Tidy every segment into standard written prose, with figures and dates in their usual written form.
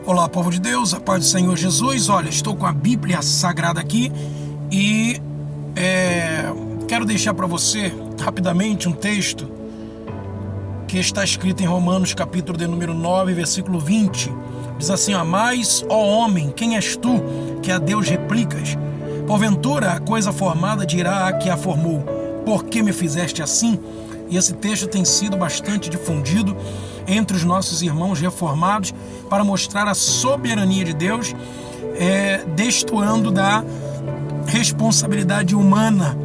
Olá, povo de Deus, a paz do Senhor Jesus. Olha, estou com a Bíblia Sagrada aqui e quero deixar para você rapidamente um texto que está escrito em Romanos capítulo de número 9, versículo 20. Diz assim: mas, ó homem, quem és tu que a Deus replicas? Porventura a coisa formada dirá a que a formou: por que me fizeste assim? E esse texto tem sido bastante difundido entre os nossos irmãos reformados para mostrar a soberania de Deus, destoando da responsabilidade humana.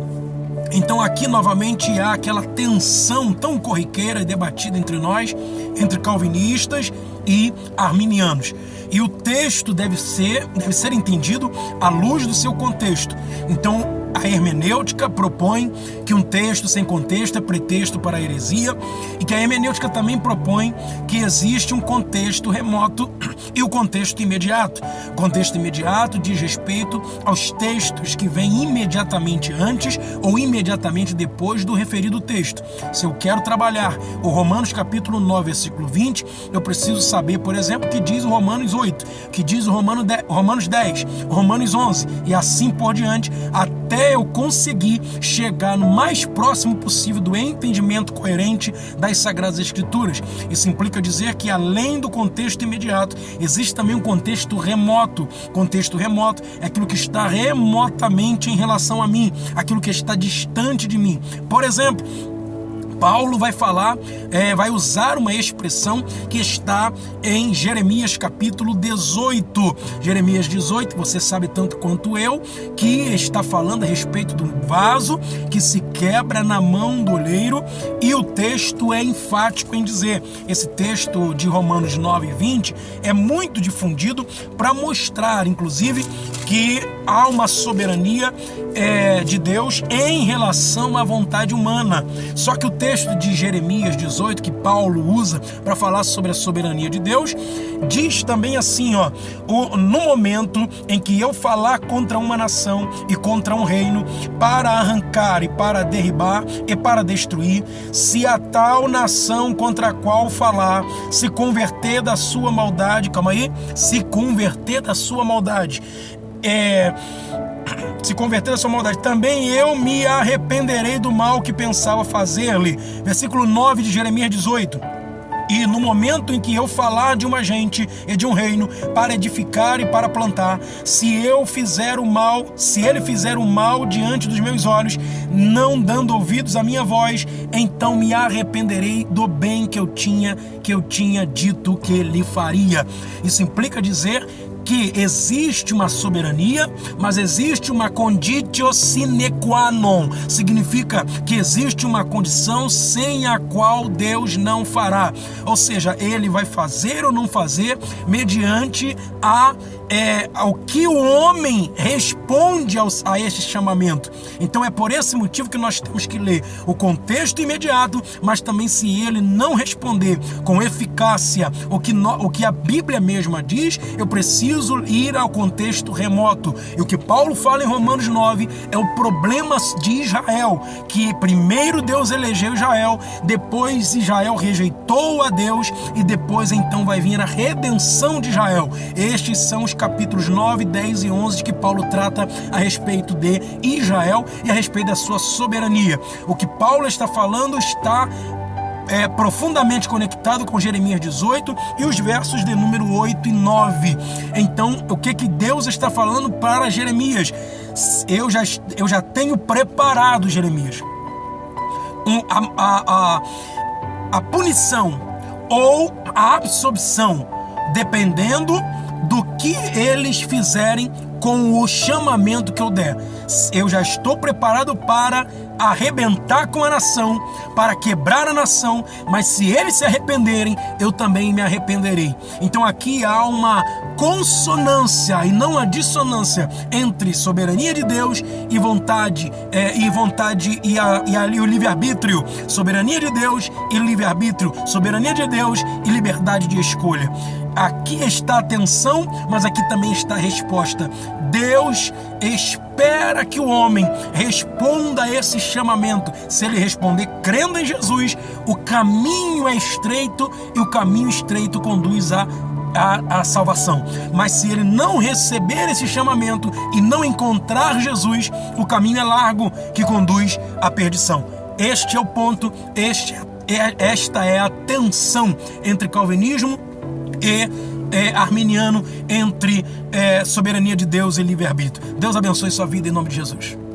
Então aqui novamente há aquela tensão tão corriqueira e debatida entre nós, entre calvinistas e arminianos. E o texto deve ser entendido à luz do seu contexto. Então a hermenêutica propõe que um texto sem contexto é pretexto para a heresia, e que a hermenêutica também propõe que existe um contexto remoto e o contexto imediato. O contexto imediato diz respeito aos textos que vêm imediatamente antes ou imediatamente depois do referido texto. Se eu quero trabalhar o Romanos capítulo 9, versículo 20, eu preciso saber, por exemplo, o que diz o Romanos 8, o que diz o Romanos 10, o Romanos 11 e assim por diante, até eu conseguir chegar no mais próximo possível do entendimento coerente das Sagradas Escrituras. Isso implica dizer que, além do contexto imediato, existe também um contexto remoto. Contexto remoto é aquilo que está remotamente em relação a mim, aquilo que está distante de mim. Por exemplo, Paulo vai usar uma expressão que está em Jeremias capítulo 18. Jeremias 18, você sabe tanto quanto eu, que está falando a respeito do vaso que se quebra na mão do oleiro, e o texto é enfático em dizer, esse texto de Romanos 9, 20 é muito difundido para mostrar, inclusive, que há uma soberania de Deus em relação à vontade humana. Só que o texto de Jeremias 18, que Paulo usa para falar sobre a soberania de Deus, diz também assim, no momento em que eu falar contra uma nação e contra um reino, para arrancar e para derribar e para destruir, se a tal nação contra a qual falar se converter da sua maldade, se converter da sua maldade, também eu me arrependerei do mal que pensava fazer-lhe. Versículo 9 de Jeremias 18. E no momento em que eu falar de uma gente e de um reino para edificar e para plantar, se ele fizer o mal diante dos meus olhos, não dando ouvidos à minha voz, então me arrependerei do bem que eu tinha dito que lhe faria. Isso implica dizer que existe uma soberania, mas existe uma conditio sine qua non. Significa que existe uma condição sem a qual Deus não fará. Ou seja, ele vai fazer ou não fazer mediante ao que o homem responde a este chamamento. Então é por esse motivo que nós temos que ler o contexto imediato, mas também, se ele não responder com eficácia o que a Bíblia mesma diz, eu preciso ir ao contexto remoto. E o que Paulo fala em Romanos 9 é o problema de Israel, que primeiro Deus elegeu Israel, depois Israel rejeitou a Deus, e depois então vai vir a redenção de Israel. Estes são os capítulos 9, 10 e 11 de que Paulo trata a respeito de Israel e a respeito da sua soberania. O que Paulo está falando está profundamente conectado com Jeremias 18 e os versos de número 8 e 9. Então, o que Deus está falando para Jeremias? Eu já tenho preparado, Jeremias, a punição ou a absolvição, dependendo do que eles fizerem com o chamamento que eu der. Eu já estou preparado para arrebentar com a nação, para quebrar a nação, mas se eles se arrependerem, eu também me arrependerei. Então aqui há uma consonância e não a dissonância entre soberania de Deus e vontade e o livre-arbítrio. Soberania de Deus e livre-arbítrio. Soberania de Deus e liberdade de escolha. Aqui está a tensão, mas aqui também está a resposta. Deus espera que o homem responda a esse chamamento. Se ele responder crendo em Jesus, o caminho é estreito e o caminho estreito conduz à a salvação. Mas se ele não receber esse chamamento e não encontrar Jesus, o caminho é largo que conduz à perdição. Este é o ponto, esta é a tensão entre calvinismo e arminiano, entre soberania de Deus e livre-arbítrio. Deus abençoe sua vida em nome de Jesus.